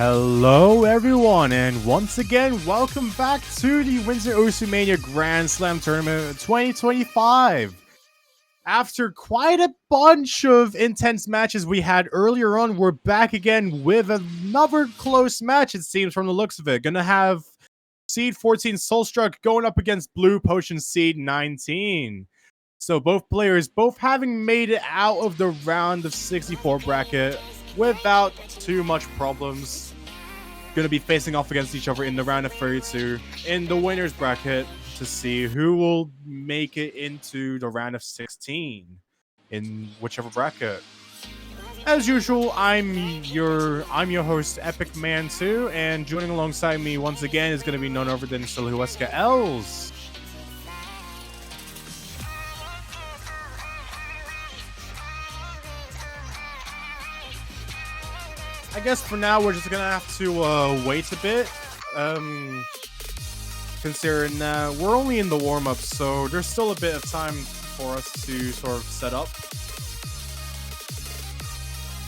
Hello everyone, and once again, welcome back to the Windsor Oceania Grand Slam Tournament 2025. After quite a bunch of intense matches we had earlier on, we're back again with another close match, it seems, from the looks of it. Gonna have Seed 14 Soulstruck going up against Blue Potion Seed 19. So both players, both having made it out of the round of 64 bracket without too much problems, going to be facing off against each other in the round of 32 in the winners bracket to see who will make it into the round of 16 in whichever bracket. As usual, I'm your host, Epic Man 2, and joining alongside me once again is going to be none other than Silhuesca Els. I guess for now we're just gonna have to wait a bit, considering we're only in the warm-up, so there's still a bit of time for us to sort of set up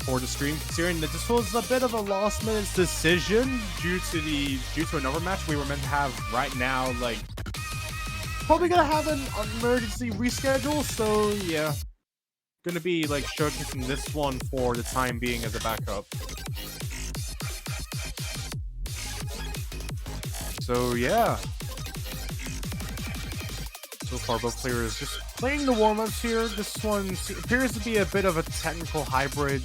for the stream. Considering that this was a bit of a last-minute decision due to another match we were meant to have right now, like probably gonna have an emergency reschedule. So yeah, gonna be like showcasing this one for the time being as a backup. So yeah, so far both players just playing the warm-ups here. This one appears to be a bit of a technical hybrid.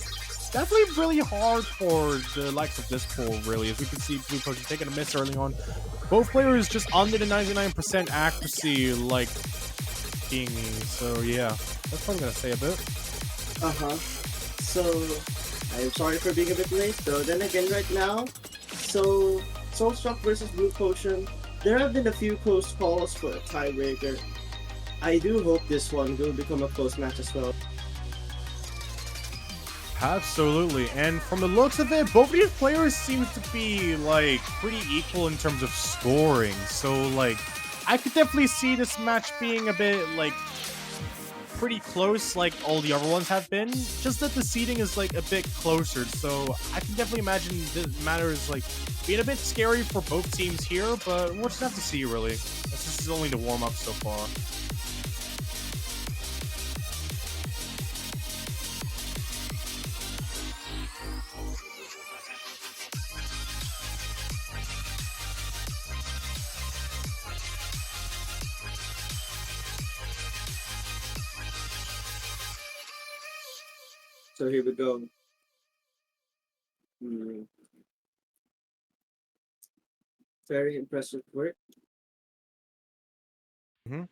Definitely really hard for the likes of this pool, really. As we can see, Blue Potion taking a miss early on. Both players just under the 99% accuracy, like being me. So yeah, that's what I'm gonna say a bit. So, I'm sorry for being a bit late, though. Then again, right now, so Soulstruck versus Blue Potion, there have been a few close calls for a tiebreaker. I do hope this one will become a close match as well. Absolutely, and from the looks of it, both of these players seem to be like pretty equal in terms of scoring. So like, I could definitely see this match being a bit like pretty close, like all the other ones have been. Just that the seating is like a bit closer, so I can definitely imagine the matter is like being a bit scary for both teams here. But we'll just have to see, really. This is only the warm up so far. So here we go. Very impressive work. Mm-hmm.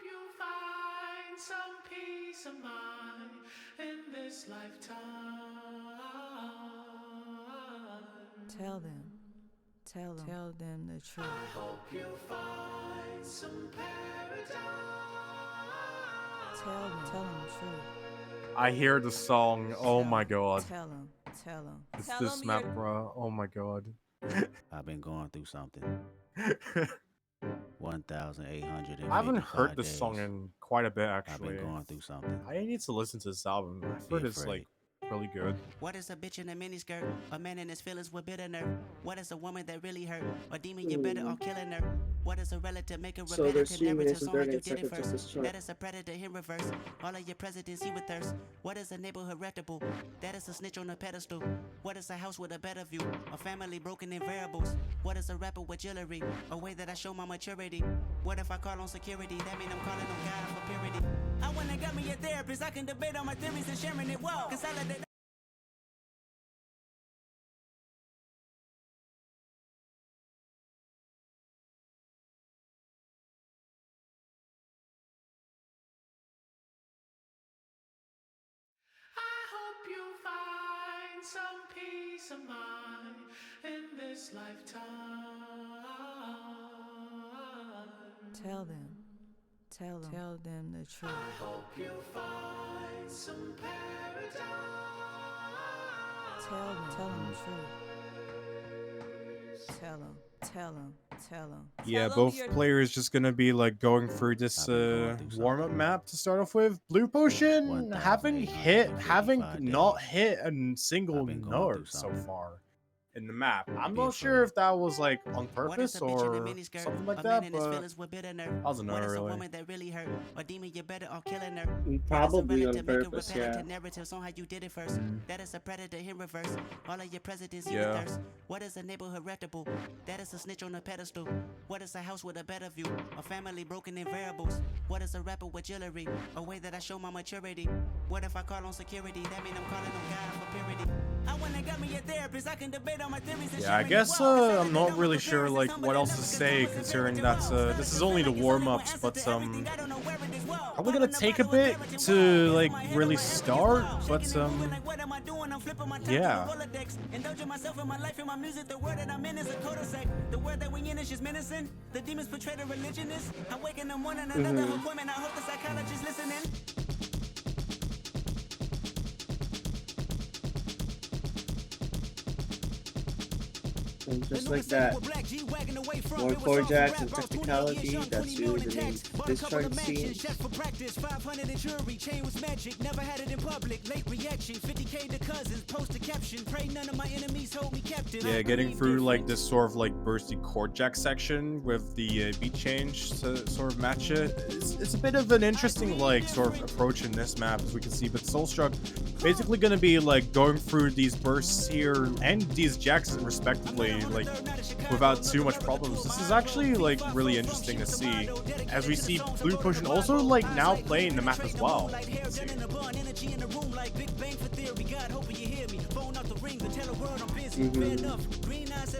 You find some peace of mind in this lifetime. Tell them the truth. I hope you find some paradise. Tell them the truth. I hear the song. Oh my god. Tell them. It's this map, bro. Oh my god. I've been going through something. 1,800. I haven't heard this song in quite a bit, actually. I've been going through something. I need to listen to this album. I've heard it's like really good. What is a bitch in a miniskirt? A man in his feelings with bitter nerve? What is a woman that really hurt? A demon you better off killing her? What is a relative? Make a So their repetitive streaming narrative is song like very you did it excited just first. this chart. That is a predator in reverse. All of your presidency with thirst. What is a neighborhood reputable? That is a snitch on a pedestal. What is a house with a better view? A family broken in variables. What is a rapper with jewelry? A way that I show my maturity. What if I call on security? That mean I'm calling on God for purity. I wanna get me a therapist. I can debate on my theories and sharing it. Whoa, consolidate. I hope you find some peace of mind in this lifetime. Tell them the truth. I hope you find some paradise. Tell them the truth. Tell them. Yeah, both players just gonna be like going through this warm-up map to start off with. Blue Potion having not hit a single note so far. in the map. I'm Be not sure afraid. if that was like on What is purpose a bitch in a or miniskirt? something like A man that, in his but feelings with bitter nerve. I don't know What is a really. woman that really hurt? Or demon you better off killing her? Probably What is on a relative making purpose, yeah. repetitive narratives on how you did it first? That is a predator in reverse. All of your presidents you Yeah. with thirst. What is a neighborhood reputable? That is a snitch on a pedestal. What is a house with a better view? A family broken in variables. What is a rapper with jewelry? A way that I show my maturity. What if I call on security? That mean I'm calling on God for purity. I wanna get me a therapist. I can debate on my theories and Yeah, I guess I'm not really sure like what else to say considering that this is only the warm-ups, but probably gonna take a bit to like really start, but yeah. Indulging myself in my life and my music. The word that I'm in is a cul-de-sac. The word that we in is just menacing. The demons portray the religionist. I wake in the morning, another appointment. I hope the psychologist listening. And just like that, more chord jacks and technicality, that's really the main discharge scene. For practice, 500 in jury, chain was magic, never had it in public. Late reaction, 50K to cousins, post a caption, pray none of my enemies hold me captive. Yeah, getting through like this sort of like bursty chord jack section with the beat change to sort of match it. It's a bit of an interesting like sort of approach in this map as we can see, but Soulstruck basically gonna be like going through these bursts here and these jacks respectively like without too much problems. This is actually like really interesting to see as we see Blue Potion also like now playing the map as well.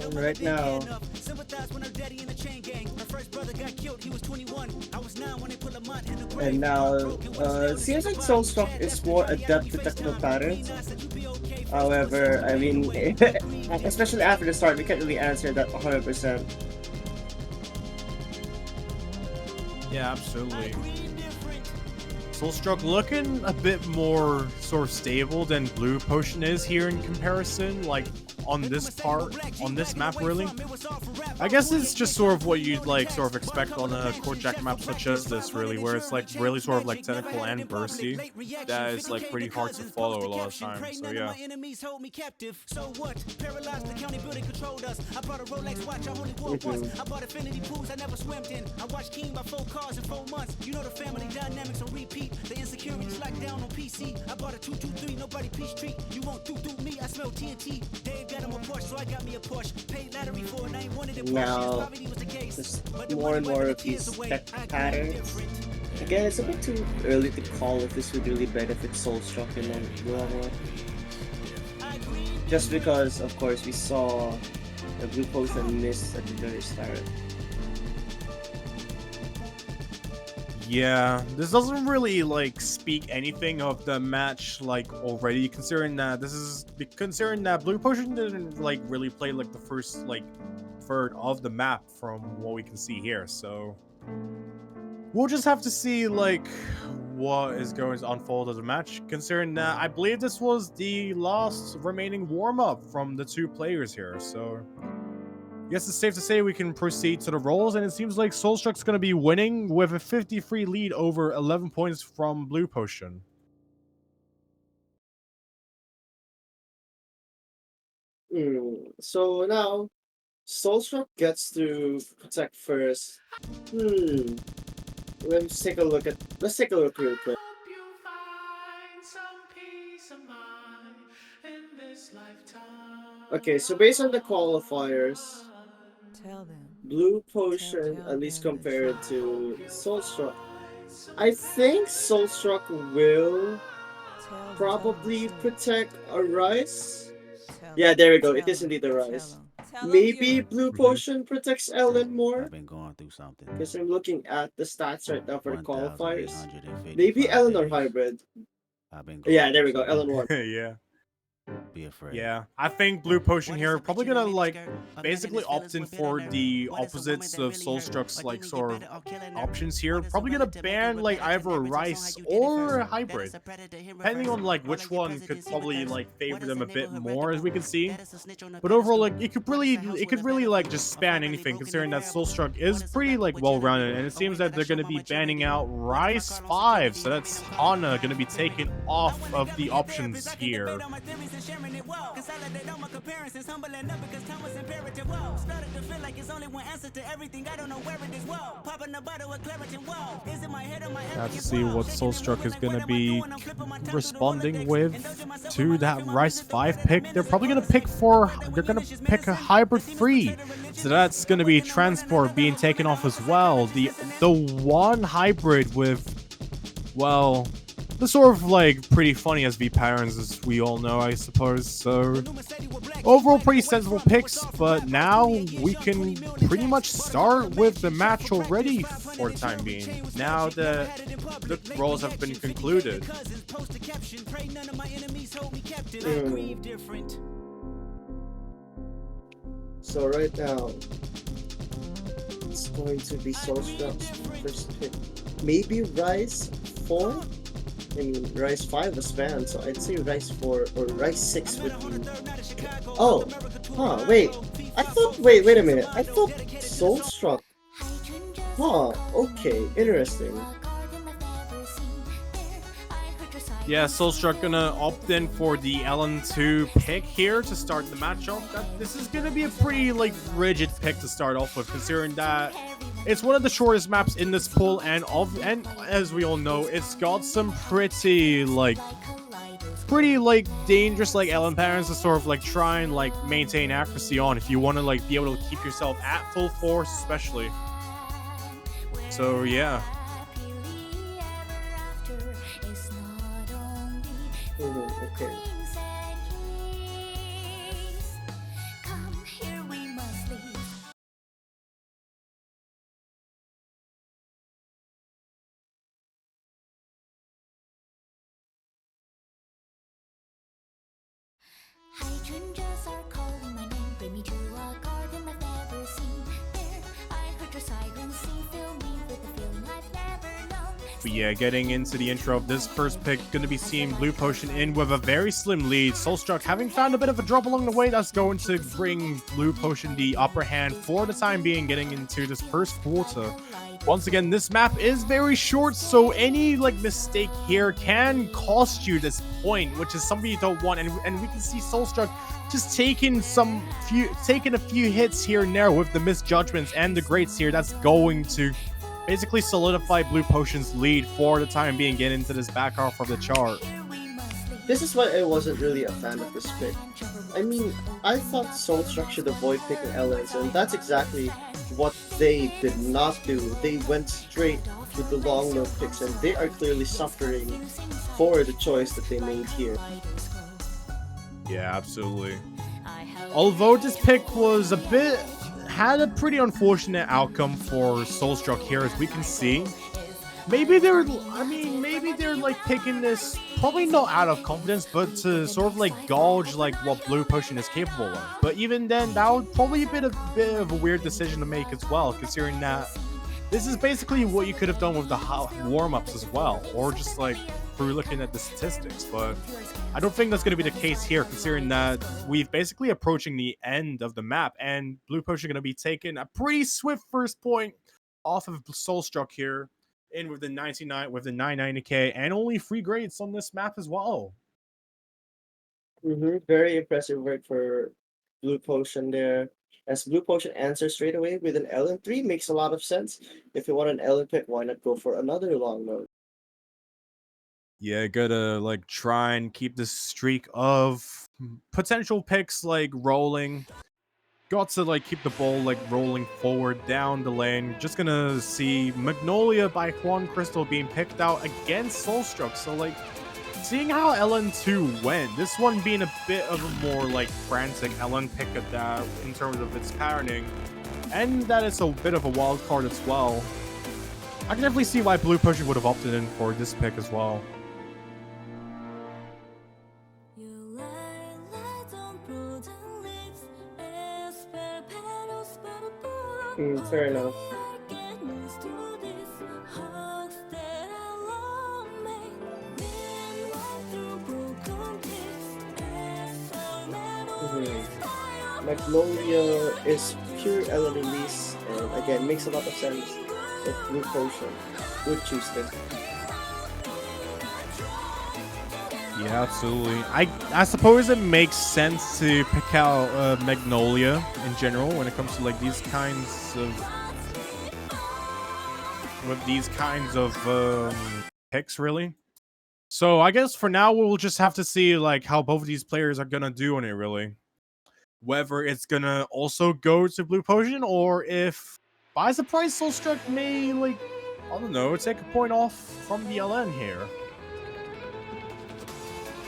And right now, and now, it seems like Soulstruck is more adept to technical patterns. However, I mean, especially after the start, we can't really answer that 100%. Yeah, absolutely. Soulstruck looking a bit more sort of stable than Blue Potion is here in comparison, like on this part, on this map really. I guess it's just sort of what you'd like sort of expect on a chord jack map such as this really, where it's like really sort of like technical and bursty. That is like pretty hard to follow a lot of times, so yeah. So what? Paralyzed the county building controlled us. I bought a Rolex watch, I only wore once. I bought Infinity pools I never swam in. I watched King by 4 cars in 4 months. You know the family dynamics on repeat. The insecurities locked down on PC. I bought a 223, nobody peace treat. You won't do me, I smell TNT. Dave got him a Porsche, so I got me a Porsche. Paid lottery for it, I ain't wanted it. Now, just more and more of these tech patterns. Again, it's a bit too early to call if this would really benefit Soulstruck in the long run. Just because, of course, we saw the Blue Potion miss at the very start. Yeah, this doesn't really like speak anything of the match like already, considering that Blue Potion didn't like really play like the first like third of the map from what we can see here, so we'll just have to see like what is going to unfold as a match, considering that I believe this was the last remaining warm-up from the two players here, so I guess it's safe to say we can proceed to the rolls, and it seems like Soulstruck's going to be winning with a 53 lead over 11 points from Blue Potion. So now, Soulstruck gets to protect first. Let's take a look real quick. Hope you find some peace of mind in this lifetime. Okay, so based on the qualifiers, Tell them. Blue Potion, at least compared to Soulstruck, I think Soulstruck will probably protect a Rice. Yeah, there we go. It is indeed a Rice. Maybe Blue Potion protects Ellen more. I've been going through something. Because I'm looking at the stats right now for the qualifiers. 1,855 Maybe Ellen or days. hybrid. I've been going Yeah, there we through go. Ellen won. Yeah. Be afraid. Yeah, I think Blue Potion here probably gonna like basically opt in for the opposites of Soulstruck's like sort of options here. Probably gonna ban like either a Rice or a hybrid, depending on like which one could probably like favor them a bit more, as we can see. But overall, like it could really like just span anything, considering that Soulstruck is pretty like well rounded, and it seems that they're gonna be banning out Rice 5, so that's Hana gonna be taken off of the options here. and sharing it. Whoa, consolidate all my comparisons, humbling up because time was imperative. Whoa, started to feel like it's only one answer to everything. I don't know where it is. Whoa, popping a bottle of Claritin. Whoa, is it my head or my Have to arrogance? see Whoa, what Soulstruck is gonna be responding with to that Rice 5 pick. They're probably gonna pick a hybrid free. So that's gonna be transport being taken off as well. The one hybrid with, well, the sort of like pretty funny SV patterns, as we all know, I suppose. So overall pretty sensible picks, but now we can pretty much start with the match already for the time being. Now the roles have been concluded. So right now, it's going to be Soulstruck's first pick. Maybe Rise 4? I mean, Rise 5 was banned, so I'd say Rise 4 or Rise 6 would be... Oh! Huh, wait. Wait a minute. I thought Soulstruck... Huh, okay, interesting. Yeah, Soulstruck gonna opt in for the LN2 pick here to start the match off. This is gonna be a pretty like rigid pick to start off with, considering that it's one of the shortest maps in this pool, and as we all know, it's got some pretty dangerous like LN patterns to sort of like try and like maintain accuracy on if you want to like be able to keep yourself at full force, especially. So yeah. Okay. Hydrangeas are calling my name, bring me to a garden I've never seen. There, I heard your siren sing, fill me with a feeling I've never known. But yeah, getting into the intro of this first pick, going to be seeing Blue Potion in with a very slim lead. Soulstruck having found a bit of a drop along the way, that's going to bring Blue Potion the upper hand for the time being, getting into this first quarter. Once again, this map is very short, so any like mistake here can cost you this point, which is something you don't want. And we can see Soulstruck just taking a few hits here and there with the misjudgments and the greats here. That's going to basically solidify Blue Potion's lead for the time being, getting into this back half of the chart. This is why I wasn't really a fan of this pick. I mean, I thought Soulstruck should avoid picking LNs, and that's exactly what they did not do. They went straight with the long load picks, and they are clearly suffering for the choice that they made here. Yeah, absolutely. Although this pick had a pretty unfortunate outcome for Soulstruck here, as we can see. Maybe they're like picking this, probably not out of confidence, but to sort of like gauge like what Blue Potion is capable of. But even then, that would probably be a bit of a weird decision to make as well, considering that this is basically what you could have done with the warm-ups as well, or just like through looking at the statistics. But I don't think that's going to be the case here, considering that we've basically approaching the end of the map, and Blue Potion going to be taking a pretty swift first point off of Soulstruck here, in with the 990k, and only 3 grades on this map as well. Very impressive work for Blue Potion there. As Blue Potion answers straight away with an LN3, makes a lot of sense. If you want an LN pick, why not go for another long load? Yeah, gotta like try and keep this streak of potential picks like rolling. Got to like keep the ball like rolling forward down the lane. Just gonna see Magnolia by Juan Crystal being picked out against Soulstruck. So like seeing how LN2 went, this one being a bit of a more like frantic LN pick at that in terms of its patterning, and that it's a bit of a wild card as well. I can definitely see why Blue Potion would have opted in for this pick as well. Fair enough. Magnolia is pure LN release, and again makes a lot of sense if Blue Potion would choose this. Yeah, absolutely. I suppose it makes sense to pick out Magnolia in general when it comes to like these kinds of picks, really. So I guess for now we'll just have to see like how both of these players are gonna do on it, really. Whether it's gonna also go to Blue Potion or if by surprise Soulstruck may like I don't know take a point off from the LN here.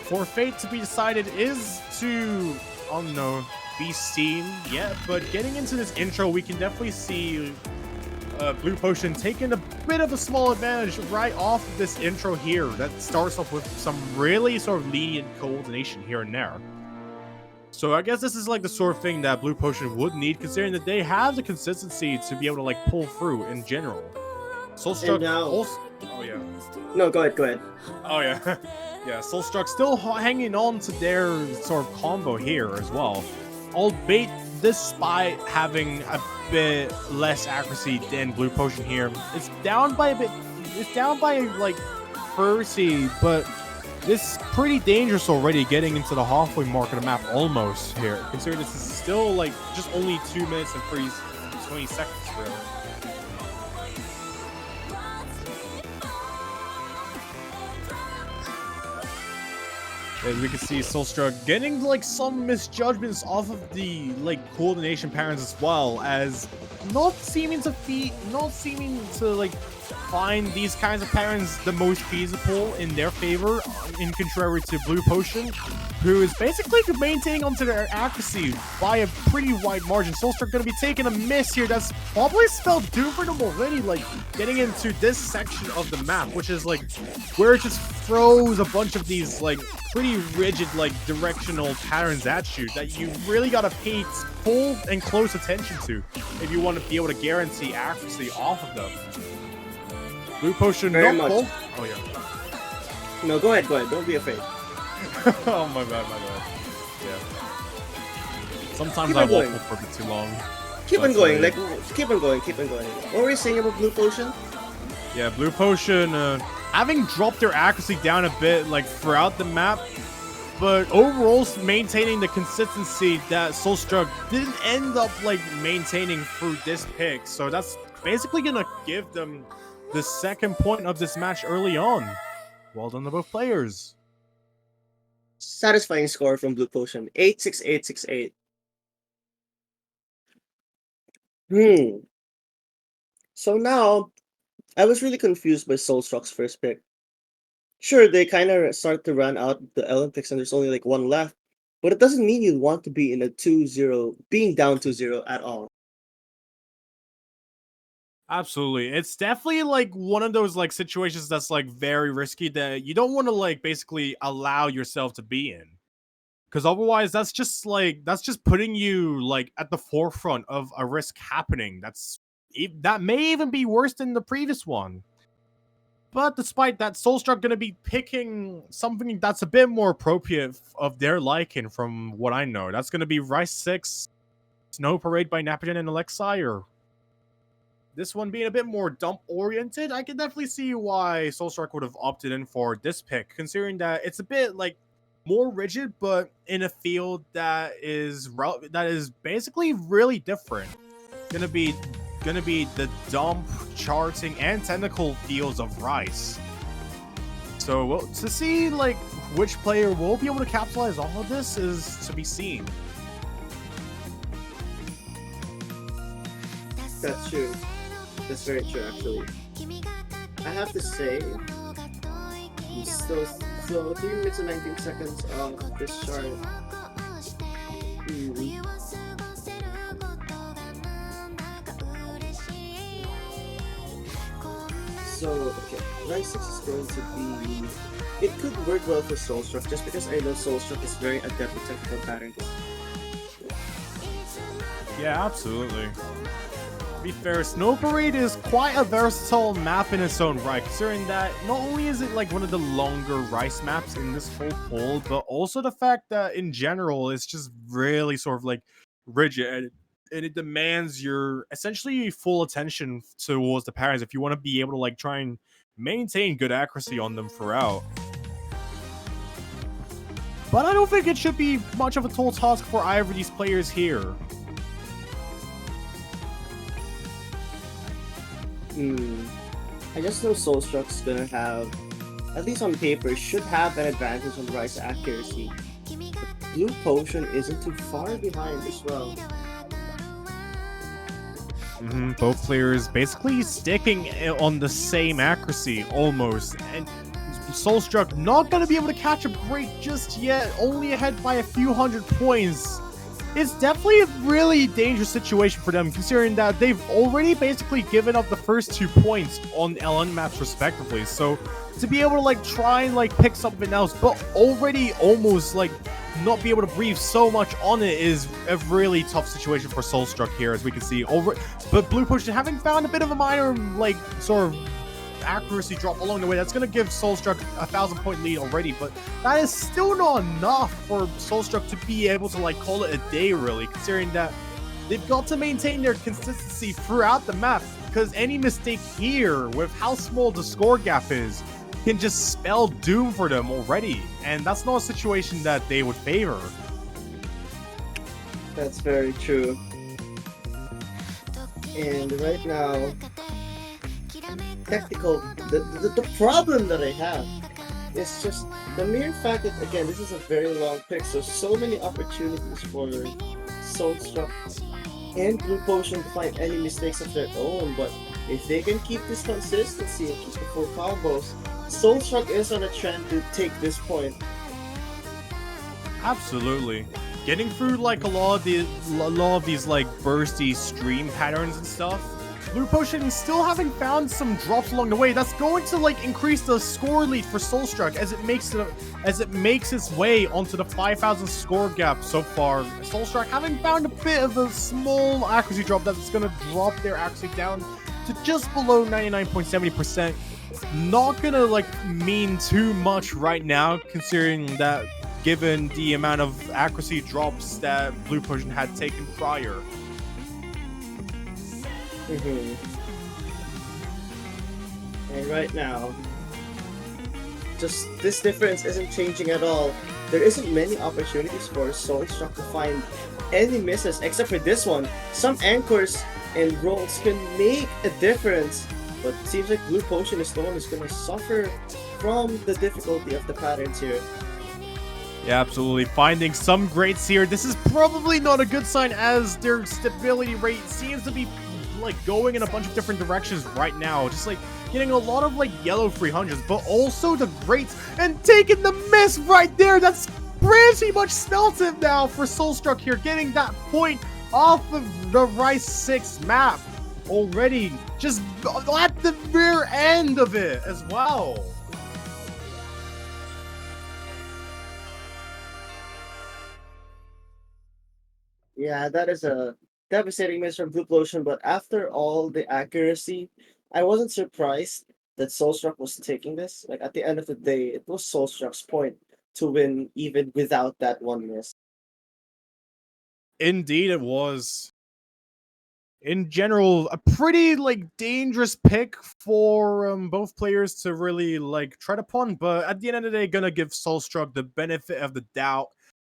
For fate to be decided is to, I don't know, be seen yet, but getting into this intro, we can definitely see Blue Potion taking a bit of a small advantage right off of this intro here that starts off with some really sort of lenient coordination here and there. So I guess this is like the sort of thing that Blue Potion would need, considering that they have the consistency to be able to like pull through in general. Soulstruck also... Oh yeah. No, go ahead. Oh yeah. Yeah, Soulstruck still hanging on to their sort of combo here as well. Albeit despite having a bit less accuracy than Blue Potion here. It's down by a bit. It's down by like 30, but this is pretty dangerous already getting into the halfway mark of the map almost here. Considering this is still like just only 2 minutes and 20 seconds really. As we can see Soulstruck getting like some misjudgments off of the like coordination patterns as well, as not seeming to like find these kinds of patterns the most feasible in their favor, in contrary to Blue Potion, who is basically maintaining onto their accuracy by a pretty wide margin. Soulstruck gonna be taking a miss here that's probably spelled doom for them already, like getting into this section of the map, which is like where it just throws a bunch of these like pretty rigid like directional patterns at you that you really gotta pay full and close attention to if you want to be able to guarantee accuracy off of them. Blue Potion, Very not much. both. Oh yeah. No, go ahead. Don't be afraid. Oh my bad. Yeah. Sometimes Keep I on going. waffle for a bit too long. Keep on But, going. yeah. Like, keep on going. What were you saying about Blue Potion? Yeah, Blue Potion having dropped their accuracy down a bit like throughout the map, but overall maintaining the consistency that Soulstruck didn't end up like maintaining through this pick. So that's basically gonna give them the second point of this match early on. Well done to both players. Satisfying score from Blue Potion. 8-6-8-6-8. So now, I was really confused by Soulstruck's first pick. Sure, they kind of start to run out the Olympics and there's only like one left, but it doesn't mean you want to be in a 2-0, being down 2-0 at all. Absolutely. It's definitely like one of those like situations that's like very risky that you don't want to like basically allow yourself to be in. Because otherwise that's just putting you like at the forefront of a risk happening. That may even be worse than the previous one. But despite that, Soulstruck gonna be picking something that's a bit more appropriate of their liking from what I know. That's gonna be Rice 6, Snow Parade by Napoleon and Alexei. This one being a bit more dump-oriented, I can definitely see why Soulstruck would have opted in for this pick, considering that it's a bit, like, more rigid, but in a field that is basically really different. Gonna be the dump, charting, and technical fields of Rice. So, well, to see, like, which player will be able to capitalize off of this is to be seen. That's true. That's very true, actually. I have to say, still 3 minutes and 19 seconds of this chart. So, okay, Rice 6 is going to be... It could work well for Soulstruck, just because I know Soulstruck is very adept with technical patterns. Yeah, absolutely. To be fair, Snow Parade is quite a versatile map in its own right, considering that not only is it like one of the longer Rice maps in this whole pool, but also the fact that in general it's just really sort of like rigid and it demands your essentially full attention towards the patterns if you want to be able to like try and maintain good accuracy on them throughout. but I don't think it should be much of a tall task for either of these players here. I just know Soulstruck's gonna have, at least on paper, should have an advantage on Rice accuracy. But Blue Potion isn't too far behind as well. Both players basically sticking on the same accuracy almost, and Soulstruck not gonna be able to catch a break just yet, only ahead by a few hundred points. It's definitely a really dangerous situation for them, considering that they've already basically given up the first 2 points on LN maps respectively. So to be able to like try and like pick something else, but already almost like not be able to breathe so much on it is a really tough situation for Soulstruck here, as we can see. But Blue Potion having found a bit of a minor like sort of accuracy drop along the way, that's going to give Soulstruck a 1,000-point lead already, but that is still not enough for Soulstruck to be able to like call it a day, really, considering that they've got to maintain their consistency throughout the map, because any mistake here with how small the score gap is can just spell doom for them already, and that's not a situation that they would favor. That's very true. And right now, the problem that I have is just the mere fact that, again, this is a very long pick, so many opportunities for Soulstruck and Blue Potion to find any mistakes of their own, but if they can keep this consistency and keep the full combos, Soulstruck is on a trend to take this point. Absolutely. Getting through like a lot of these like bursty stream patterns and stuff, Blue Potion still having found some drops along the way. That's going to like increase the score lead for Soulstruck as it makes its way onto the 5,000 score gap so far. Soulstruck having found a bit of a small accuracy drop that's going to drop their accuracy down to just below 99.70%. Not gonna like mean too much right now, considering that given the amount of accuracy drops that Blue Potion had taken prior. And right now, just this difference isn't changing at all. There isn't many opportunities for Soulstruck to find any misses except for this one. Some anchors and rolls can make a difference, but it seems like Blue Potion is the one who's going to suffer from the difficulty of the patterns here. Yeah, absolutely. Finding some greats here. This is probably not a good sign, as their stability rate seems to be like going in a bunch of different directions right now. Just like getting a lot of like yellow 300s, but also the greats, and taking the miss right there. That's pretty much spelt it now for Soulstruck here, getting that point off of the Rice 6 map already, just at the rear end of it as well. Yeah, that is a devastating miss from Blue Potion, but after all the accuracy, I wasn't surprised that Soulstruck was taking this. Like, at the end of the day, it was Soulstruck's point to win even without that one miss. Indeed it was. In general, a pretty like dangerous pick for both players to really like tread upon, but at the end of the day, gonna give Soulstruck the benefit of the doubt,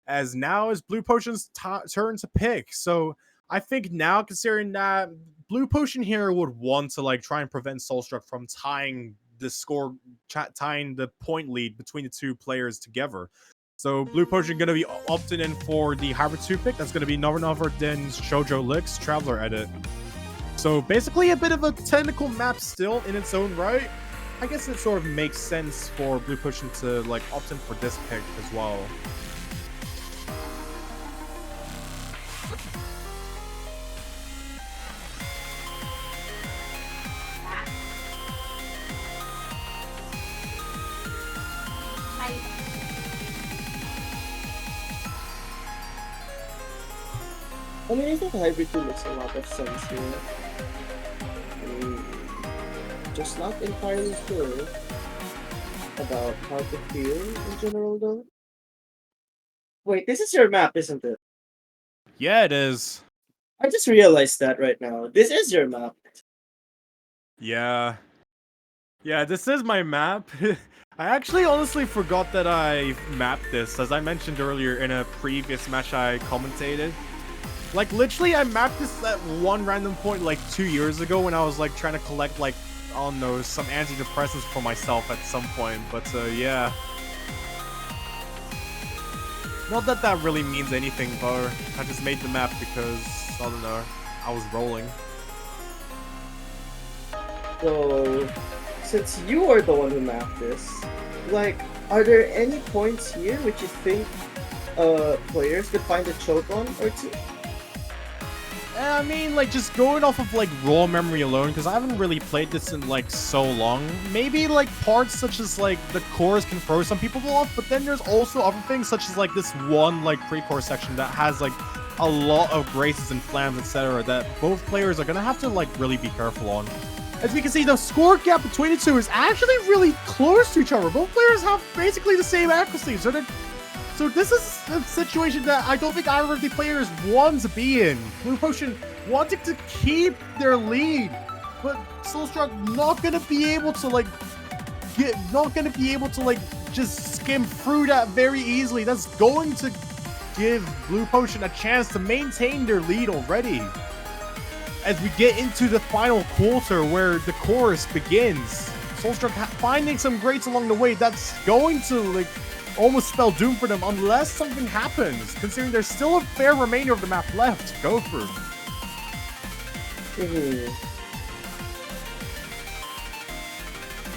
as now is Blue Potion's turn to pick. So I think now, considering that Blue Potion here would want to like try and prevent Soulstruck from tying the point lead between the two players together. So Blue Potion going to be opting in for the Hybrid 2 pick. That's going to be none other than Shoujo Licks Traveler Edit. So basically a bit of a technical map still in its own right. I guess it sort of makes sense for Blue Potion to like opt in for this pick as well. I mean, I think Hybrid 2 makes a lot of sense here. Just not entirely sure about how to feel in general, though. Wait, this is your map, isn't it? Yeah, it is. I just realized that right now. This is your map. Yeah. Yeah, this is my map. I actually honestly forgot that I mapped this, as I mentioned earlier in a previous match I commentated. Like, literally, I mapped this at one random point, like, 2 years ago when I was, like, trying to collect, like, I don't know, some antidepressants for myself at some point, but, yeah. Not that that really means anything, but I just made the map because, I don't know, I was rolling. So, since you are the one who mapped this, like, are there any points here which you think players could find a choke on or two? I mean, like, just going off of, like, raw memory alone, because I haven't really played this in, like, so long. Maybe, like, parts such as, like, the chorus can throw some people off, but then there's also other things such as, like, this one, like, pre-chorus section that has, like, a lot of graces and flams, etc. that both players are gonna have to, like, really be careful on. As we can see, the score gap between the two is actually really close to each other. Both players have basically the same accuracy, so this is a situation that I don't think either of the players want to be in. Blue Potion wanting to keep their lead, but soulstruck not gonna be able to just skim through that very easily. That's going to give Blue Potion a chance to maintain their lead already. As we get into the final quarter where the chorus begins, soulstruck finding some greats along the way. That's going to, like, almost spell doom for them unless something happens, considering there's still a fair remainder of the map left to go through.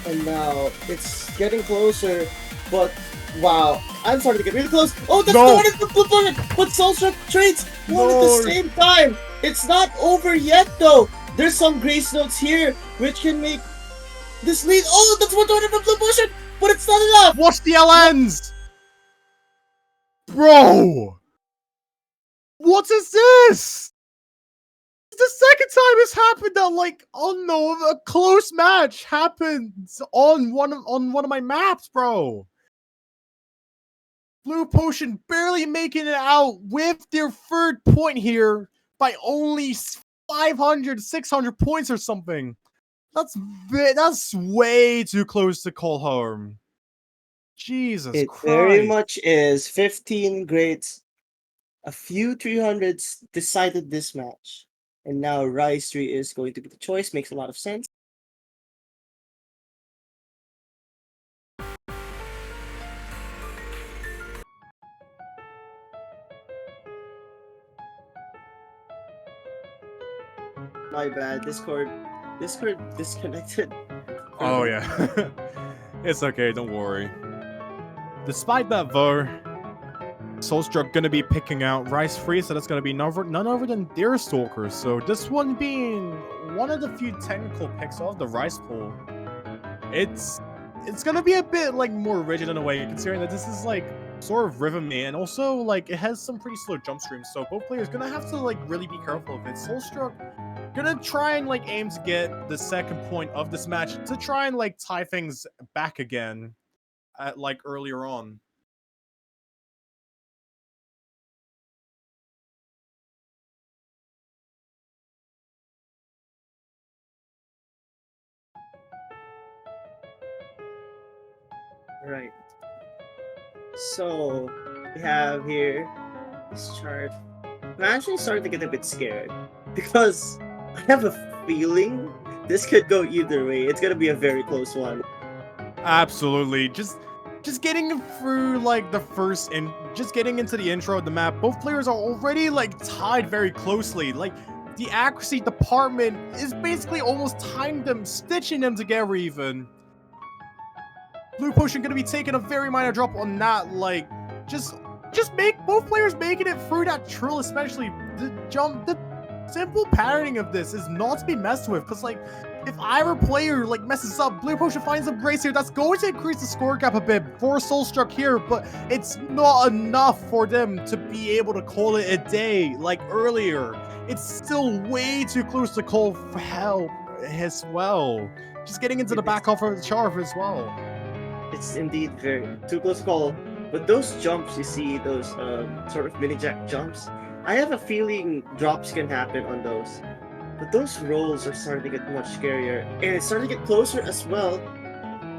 And now it's getting closer, but wow, I'm starting to get really close. Oh, that's No. the one is the Blue Potion, but soulstruck trades one at the same time. It's not over yet though. There's some grace notes here which can make this lead. Oh, that's 120 from Blue Potion, but it's not enough. Watch the LNs! Bro! What is this? It's the second time it's happened that, like, oh no, a close match happens on one of my maps, bro. Blue Potion barely making it out with their third point here by only 500, 600 points or something. That's way too close to call home. Jesus It Christ. very much is. 15 grades, a few 300s decided this match. And now Rise 3 is going to be the choice. Makes a lot of sense. My bad. Discord disconnected. Oh yeah. It's okay, don't worry. Despite that though, soulstruck gonna be picking out Rise 3, so that's gonna be none other than Deerstalker. So this one being one of the few technical picks of the Rise pool. It's gonna be a bit, like, more rigid in a way, considering that this is, like, sort of rhythmy, and also, like, it has some pretty slow jump streams, so both players gonna have to, like, really be careful of it. Soulstruck gonna try and, like, aim to get the second point of this match to try and, like, tie things back again at, like, earlier on. Right. So we have here this chart. I'm actually starting to get a bit scared because I have a feeling this could go either way. It's gonna be a very close one. Absolutely. Just getting through, like, just getting into the intro of the map, both players are already, like, tied very closely. Like, the accuracy department is basically almost tying them, stitching them together even. Blue Potion gonna be taking a very minor drop on that, like, just make both players making it through that trill, especially the simple patterning of this is not to be messed with, because, like, if either player, like, messes up, Blue Potion finds some grace here, that's going to increase the score gap a bit for soulstruck here, but it's not enough for them to be able to call it a day like earlier. It's still way too close to call for help as well. Just getting into the back half of the chart as well. It's indeed very too close to call. But those jumps, you see, those sort of mini jack jumps, I have a feeling drops can happen on those. But those rolls are starting to get much scarier. And it's starting to get closer as well.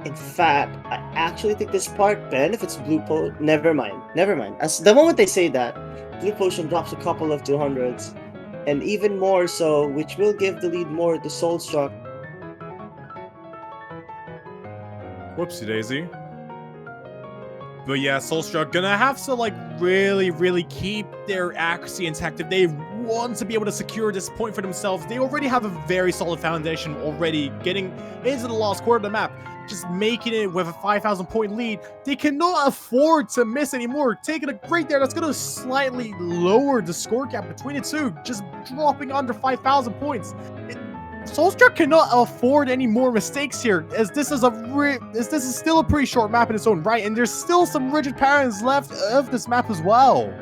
In fact, I actually think this part benefits Blue Potion. Never mind. Never mind. As the moment they say that, Blue Potion drops a couple of 200s, and even more so, which will give the lead more to Soulstruck. Whoopsie daisy. But yeah, Soulstruck gonna have to like really keep their accuracy intact if they want to be able to secure this point for themselves. They already have a very solid foundation already getting into the last quarter of the map, just making it with a 5,000 point lead. They cannot afford to miss anymore. Taking a break there, that's gonna slightly lower the score gap between the two, just dropping under 5,000 points. Soulstruck cannot afford any more mistakes here, as this is still a pretty short map in its own right, and there's still some rigid patterns left of this map as well.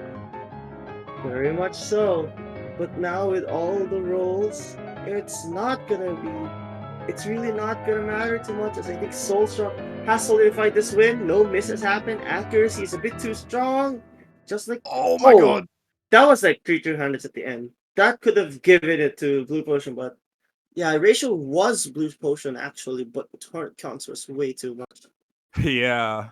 Very much so. But now with all the rolls, it's really not gonna matter too much, as I think Soulstruck has solidified this win. No misses happen. Accuracy is a bit too strong. Just like Oh my god. that was like 300s at the end. That could have given it to Blue Potion, but yeah, ratio was Blue Potion actually, but the turret counts was way too much. Yeah.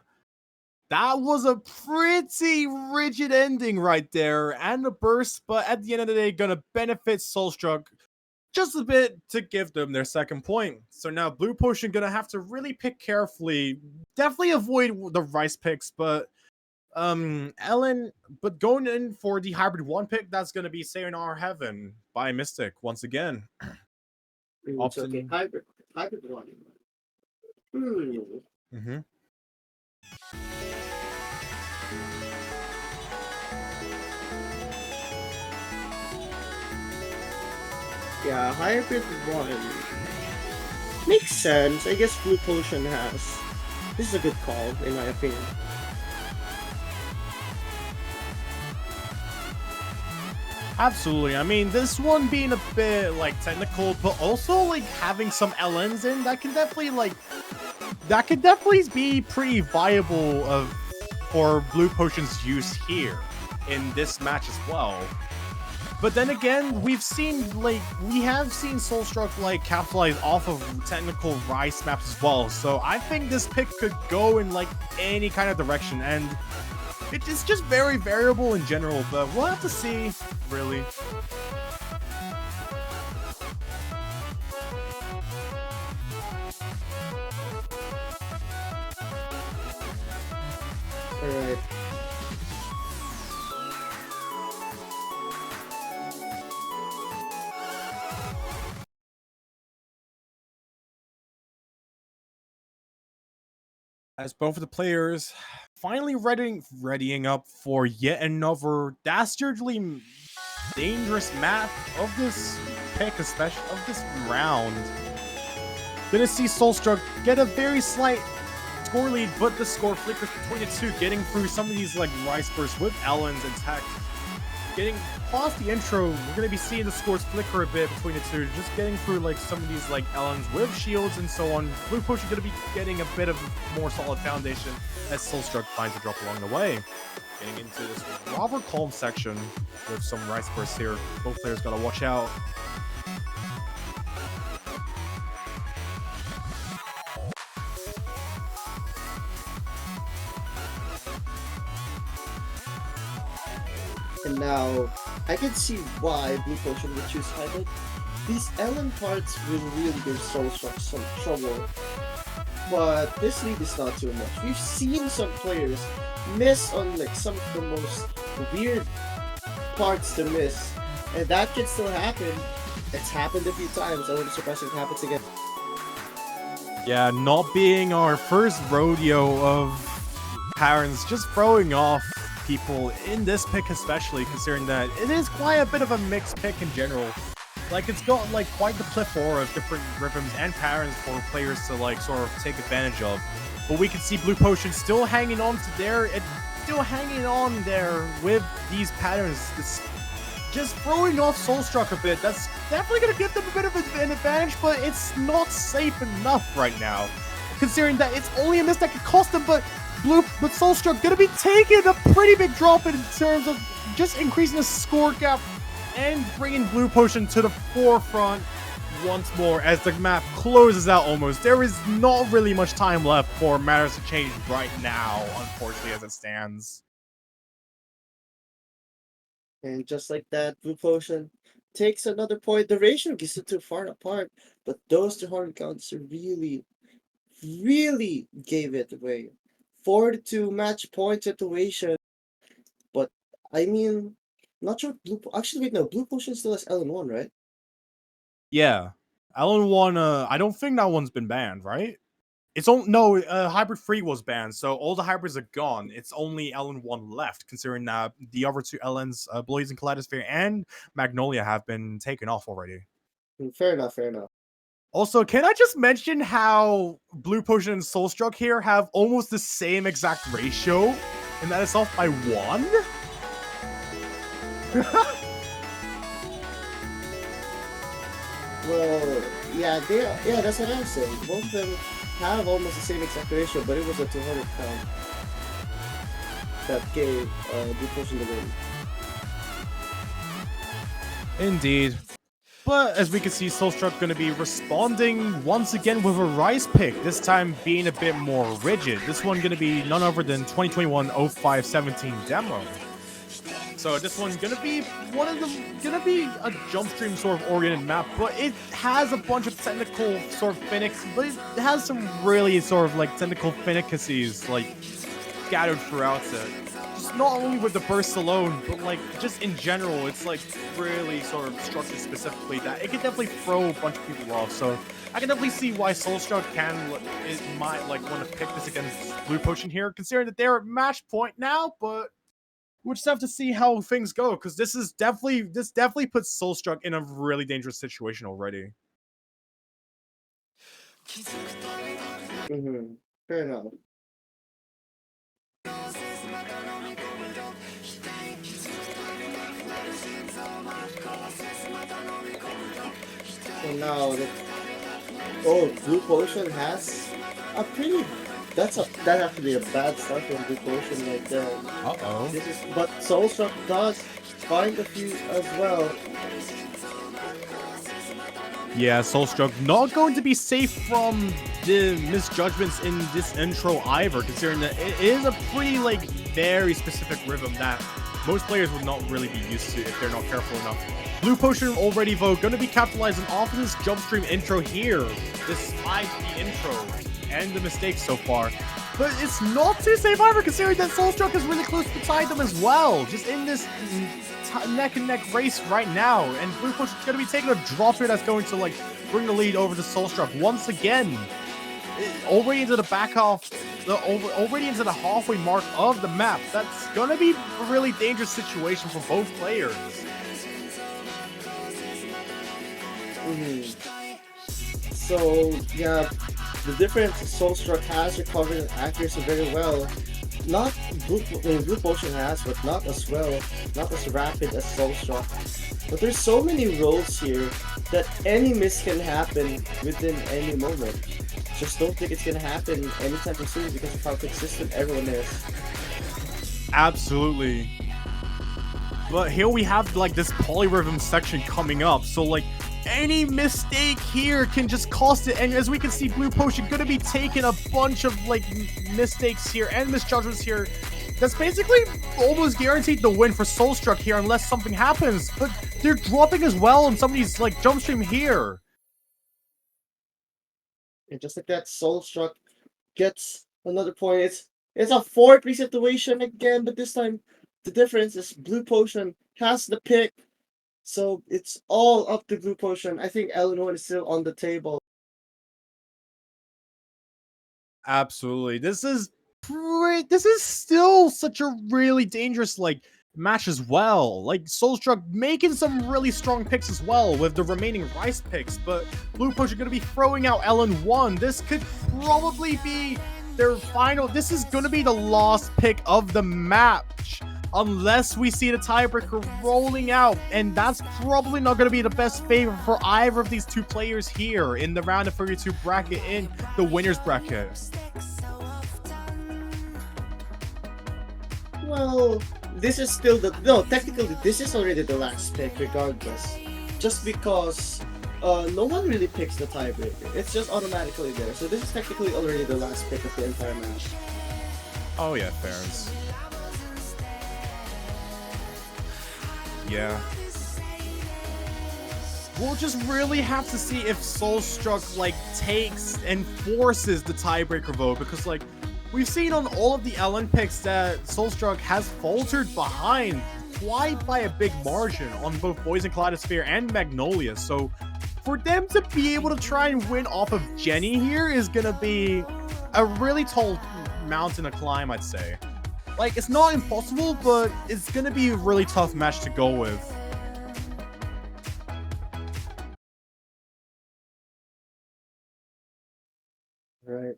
That was a pretty rigid ending right there, and a burst, but at the end of the day, gonna benefit Soulstruck just a bit to give them their second point. So now Blue Potion gonna have to really pick carefully. Definitely avoid the Rice picks, but Ellen, but going in for the Hybrid 1 pick, that's gonna be Sayonara Heaven by Mystic once again. It's okay. Hybrid one. Mm-hmm. Yeah, Hybrid 1. Makes sense. I guess Blue Potion has. This is a good call, in my opinion. Absolutely. I mean, this one being a bit like technical, but also like having some LNs in that can definitely be pretty viable for Blue Potion's use here in this match as well. But then again, we have seen Soulstruck like capitalize off of technical Rice maps as well. So I think this pick could go in like any kind of direction, and it's just very variable in general, but we'll have to see, really. Alright. As both of the players finally readying up for yet another dastardly dangerous map of this pick, especially of this round. Gonna see Soulstruck get a very slight score lead, but the score flickers between the two, getting through some of these like Rice bursts with Ellens intact. Getting past the intro, we're gonna be seeing the scores flicker a bit between the two, just getting through like some of these like Ellens with shields and so on. Blue Potion gonna be getting a bit of a more solid foundation as Soulstruck finds a drop along the way. Getting into this rather calm section with some Rice bursts here. Both players gotta watch out. And now, I can see why Blue Potion would choose Hybrid. These Ellen parts will really give Soulstruck some trouble, but this lead is not too much. We've seen some players miss on like some of the most weird parts to miss, and that can still happen. It's happened a few times. I wouldn't be surprised if it happens again. Yeah, not being our first rodeo of patterns, just throwing off people in this pick, especially considering that it is quite a bit of a mixed pick in general. Like, it's got like quite the plethora of different rhythms and patterns for players to like sort of take advantage of. But we can see Blue Potion still hanging on there with these patterns. It's just throwing off Soulstruck a bit. That's definitely going to give them a bit of an advantage, but it's not safe enough right now, considering that it's only a miss that could cost them. But Soulstruck gonna be taking a pretty big drop in terms of just increasing the score gap and bringing Blue Potion to the forefront once more as the map closes out almost. There is not really much time left for matters to change right now, unfortunately, as it stands. And just like that, Blue Potion takes another point. The ratio gets too far apart, but those 200 counts really, really gave it away. 4-2 match point situation. But I mean, not sure. Actually, wait, no. Blue Potion still has LN1, right? Yeah. Alan 1, I don't think that one's been banned, right? It's only no hybrid 3 was banned, so all the hybrids are gone. It's only LN1 left, considering that the other two LNs, Blazing Kaleidosphere and Magnolia, have been taken off already. Fair enough, fair enough. Also, can I just mention how Blue Potion and Soulstruck here have almost the same exact ratio, and that is off by 1? Well, yeah, that's what I'm saying. Both of them have almost the same exact ratio, but it was a 200 count that gave Blue Potion the win. Indeed. But as we can see, Soulstruck going to be responding once again with a Rise pick, this time being a bit more rigid. This one going to be none other than 2021-05-17 demo. So this one's gonna be a jump stream sort of oriented map, but it has a bunch of technical sort of finics, but it has some really sort of like technical finicacies like scattered throughout it. Just not only with the bursts alone, but like just in general, it's like really sort of structured specifically that it can definitely throw a bunch of people off. So I can definitely see why Soulstruck might like want to pick this against Blue Potion here, considering that they're at match point now, but we'll just have to see how things go, because this definitely puts Soulstruck in a really dangerous situation already. Fair enough. So now Blue Potion has a pretty. That's actually a bad start from Blue Potion right there. Uh-oh. But Soulstruck does find a few as well. Yeah, Soulstruck not going to be safe from the misjudgments in this intro either, considering that it is a pretty like very specific rhythm that most players would not really be used to if they're not careful enough. Blue Potion already though going to be capitalizing off of this jump stream intro here, despite the intro and the mistakes so far. But it's not too safe either, considering that Soulstruck is really close beside them as well, just in this neck and neck race right now. And Blue Potion's going to be taking a drop here that's going to like bring the lead over to Soulstruck once again. Already into the back half, already into the halfway mark of the map. That's going to be a really dangerous situation for both players. So yeah, the difference is Soulstruck has recovered in accuracy very well. Not Blue Potion has, but not as well, not as rapid as Soulstruck. But there's so many rolls here that any miss can happen within any moment. Just don't think it's gonna happen anytime soon because of how consistent everyone is. Absolutely. But here we have like this polyrhythm section coming up, so like any mistake here can just cost it. And as we can see, Blue Potion gonna be taking a bunch of like mistakes here and misjudgments here. That's basically almost guaranteed the win for Soulstruck here unless something happens. But they're dropping as well on some of these like jump stream here. And just like that, Soulstruck gets another point. It's a 4-3 situation again, but this time the difference is Blue Potion has the pick. So it's all up to Blue Potion. I think Eleanor is still on the table. Absolutely. This is still such a really dangerous like match as well. Like Soulstruck making some really strong picks as well with the remaining Rice picks, but Blue Potion going to be throwing out LN1. This could probably be their final. This is going to be the last pick of the match, unless we see the tiebreaker rolling out, and that's probably not going to be the best favor for either of these two players here in the round of 32 bracket in the winners bracket. Well, this is still technically this is already the last pick regardless. Just because no one really picks the tiebreaker. It's just automatically there. So this is technically already the last pick of the entire match. Oh yeah, fairs. Yeah. We'll just really have to see if Soulstruck like takes and forces the tiebreaker vote, because like we've seen on all of the Ellen picks that Soulstruck has faltered behind quite by a big margin on both Boys in Kaleidosphere and Magnolia. So for them to be able to try and win off of Jenny here is gonna be a really tall mountain to climb, I'd say. Like, it's not impossible, but it's gonna be a really tough match to go with. Right.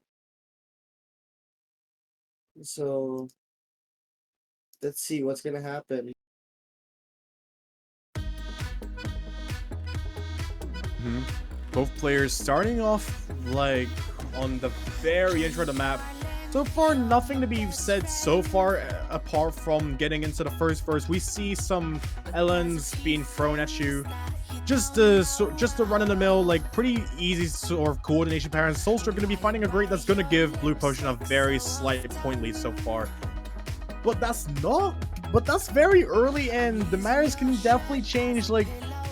So let's see what's gonna happen. Both players starting off like on the very intro of the map. So far, nothing to be said so far apart from getting into the first verse. We see some Ellens being thrown at you. Just the run-of-the-mill, like pretty easy sort of coordination patterns. Soulstruck going to be finding a great that's going to give Blue Potion a very slight point lead so far. But that's very early, and the matters can definitely change like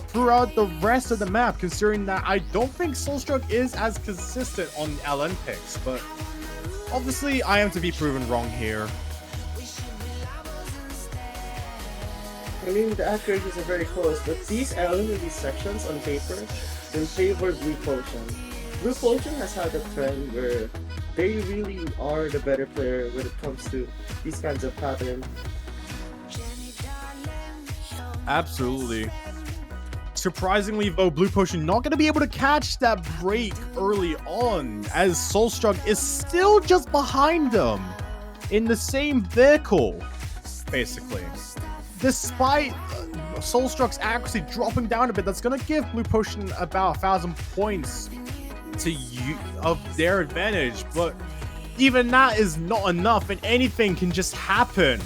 throughout the rest of the map, considering that I don't think Soulstruck is as consistent on LN picks, but obviously I am to be proven wrong here. I mean, the accuracies are very close, but these elements in these sections on paper in favor of Blue Potion. Blue Potion has had a trend where they really are the better player when it comes to these kinds of patterns. Absolutely. Surprisingly, though, Blue Potion not going to be able to catch that break early on, as Soulstruck is still just behind them in the same vehicle, basically. Despite Soulstruck's accuracy dropping down a bit, that's going to give Blue Potion about 1,000 points of their advantage, but even that is not enough, and anything can just happen.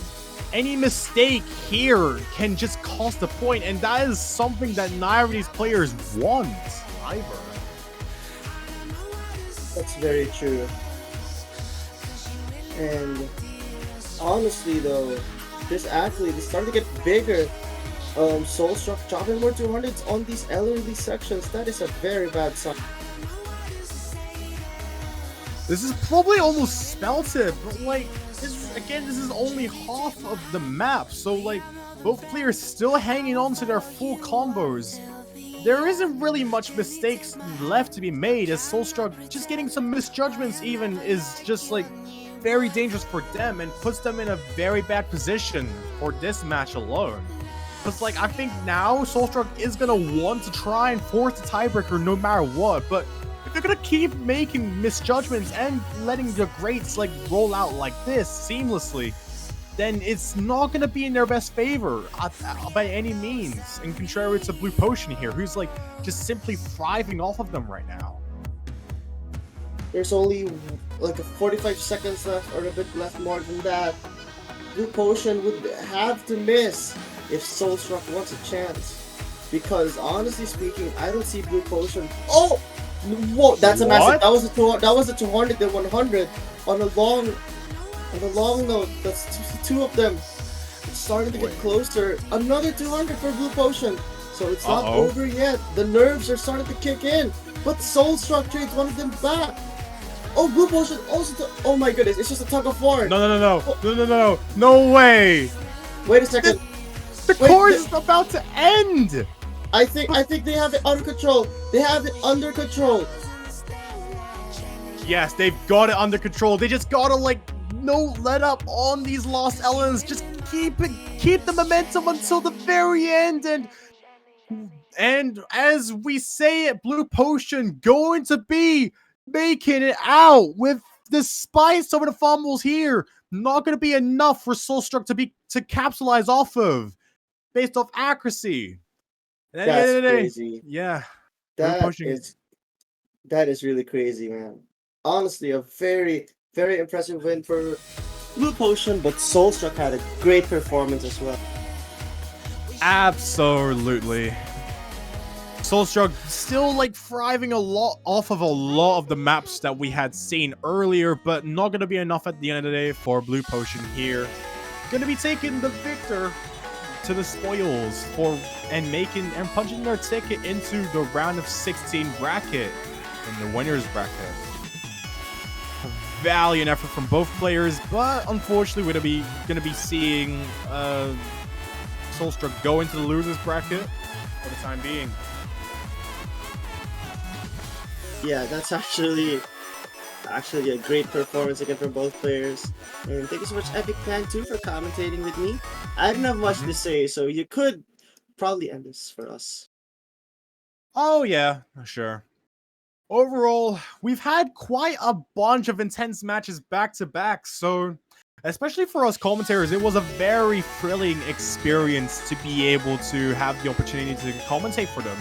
Any mistake here can just cost a point, and that is something that neither of these players want either. That's very true. And honestly though, this athlete is starting to get bigger. Soulstruck dropping more 200s on these elderly sections. That is a very bad sign. This is probably almost spelt it, but like, this is only half of the map, so like, both players still hanging on to their full combos. There isn't really much mistakes left to be made, as Soulstruck just getting some misjudgments even is just like very dangerous for them and puts them in a very bad position for this match alone. Because like, I think now Soulstruck is gonna want to try and force the tiebreaker no matter what, but if you're gonna keep making misjudgments and letting the greats like roll out like this seamlessly, then it's not gonna be in their best favor by any means. And contrary to Blue Potion here, who's like just simply thriving off of them right now. There's only like 45 seconds left, or a bit left more than that. Blue Potion would have to miss if Soulstruck wants a chance. Because honestly speaking, I don't see Blue Potion. Oh! Whoa, that's a massive. That was a 200 and 100 on a long note. That's two of them. It's starting to get closer. Another 200 for Blue Potion. So it's not over yet. The nerves are starting to kick in. But Soulstruck trades one of them back. Oh, Blue Potion also. Oh my goodness! It's just a tug of war. No way! Wait a second. The core is about to end. I think they have it under control. They have it under control. Yes, they've got it under control. They just gotta like no let up on these lost Ellens. Just keep the momentum until the very end, and as we say it, Blue Potion going to be making it out with, despite some of the fumbles here, not gonna be enough for Soulstruck to capitalize off of based off accuracy. And at the end of the day, crazy. Yeah. That is really crazy, man. Honestly, a very, very impressive win for Blue Potion, but Soulstruck had a great performance as well. Absolutely. Soulstruck still like thriving a lot off of a lot of the maps that we had seen earlier, but not gonna be enough at the end of the day for Blue Potion here. Gonna be taking the victor to the spoils and punching their ticket into the round of 16 bracket in the winners bracket. A valiant effort from both players, but unfortunately we're gonna be seeing Soulstruck go into the losers bracket for the time being. Yeah, that's actually a great performance again from both players. And thank you so much, Epic Fan 2, for commentating with me. I didn't have much to say, so you could probably end this for us. Oh yeah, sure. Overall, we've had quite a bunch of intense matches back to back, so especially for us commentators, it was a very thrilling experience to be able to have the opportunity to commentate for them.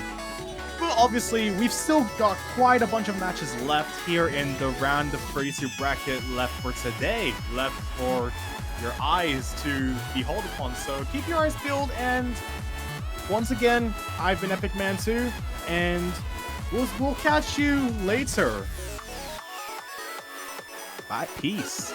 But obviously, we've still got quite a bunch of matches left here in the round of 32 bracket left for today, left for your eyes to behold upon. So keep your eyes peeled, and once again, I've been Epic Man 2, and we'll catch you later. Bye, peace.